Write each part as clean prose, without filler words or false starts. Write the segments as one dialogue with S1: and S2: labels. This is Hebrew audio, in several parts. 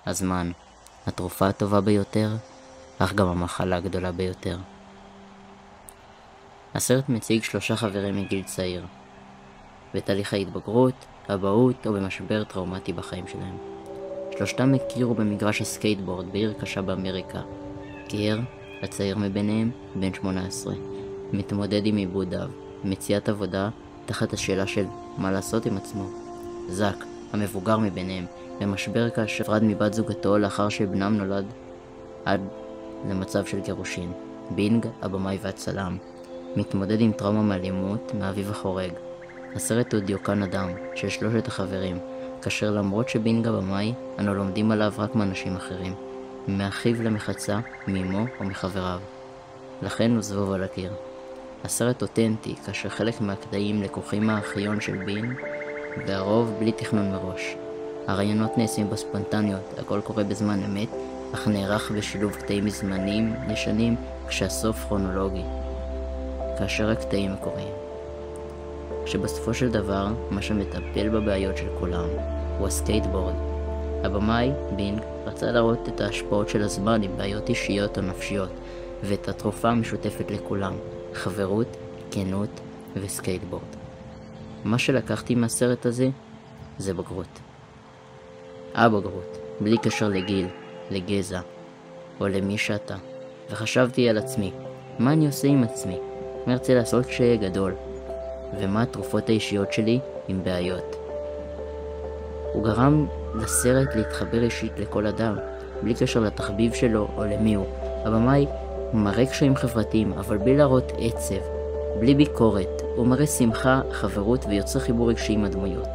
S1: הזמן, התרופה הטובה ביותר, אך גם המחלה הגדולה ביותר. הסרט מציג 3 חברים מגיל צעיר, בתהליך ההתבגרות, אבהות או במשבר טראומטי בחיים שלהם. 3 הכירו במגרש הסקייטבורד בעיר קשה באמריקה. קייר, הצעיר מביניהם, בן 18, מתמודד עם עיבוד אב, מציאת עבודה תחת השאלה של מה לעשות עם עצמו. זק, המבוגר מביניהם, במשבר כאשר נפרד מבת זוגתו לאחר שבנם נולד עד למצב של גירושין. בינג, הבמאי והצלם, מתמודד עם טראומה מאלימות מאביו החורג. הסרט הוא דיוקן אדם של 3 החברים, כאשר למרות שבינג הבמאי, אנו לומדים עליו רק מאנשים אחרים, מאחיו למחצה, מאמו או מחבריו. לכן הוא זבוב על הקיר. הסרט אותנטי, כאשר חלק מהקטעים לקוחים מהארכיון של בינג, והרוב בלי תכנון מראש. הרעיונות נעשים בספונטניות, הכל קורה בזמן אמת, אך נערך בשילוב קטעים מזמנים ישנים, כשהסוף כרונולוגי, כאשר הקטעים מקוריים. כשבסופו של דבר, מה שמטפל בבעיות של כולם הוא הסקייטבורד. הבמאי, בינג, רצה להראות את ההשפעות של הזמן עם בעיות אישיות או נפשיות, ואת התרופה המשותפת לכולם, חברות, כנות וסקייטבורד. מה שלקחתי מהסרט הזה זה בגרות. הבגרות, בלי קשר לגיל, לגזע או למי שאתה. וחשבתי על עצמי, מה אני עושה עם עצמי? מה ארצה לעשות כשאהיה גדול? ומה התרופות האישיות שלי עם בעיות? הוא גרם לסרט להתחבר אישית לכל אדם, בלי קשר לתחביב שלו או למי הוא. הבמאי מראה קשיים חברתיים, אבל בלי להראות עצב, בלי ביקורת. הוא מראה שמחה, חברות ויוצר חיבור רגשי עם הדמויות.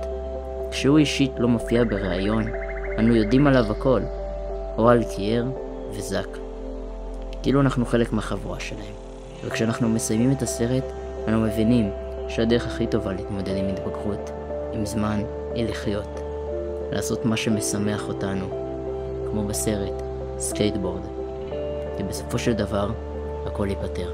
S1: כשהוא אישית לא מופיע בראיון, אנו יודעים עליו הכל, או על קייר וזק. כאילו אנחנו חלק מהחבורה שלהם. וכשאנחנו מסיימים את הסרט, אנו מבינים שהדרך הכי טובה להתמודד עם התבגרות, עם זמן, היא לחיות. לעשות מה שמשמח אותנו, כמו בסרט, סקייטבורד. כי בסופו של דבר, הכל ייפתר.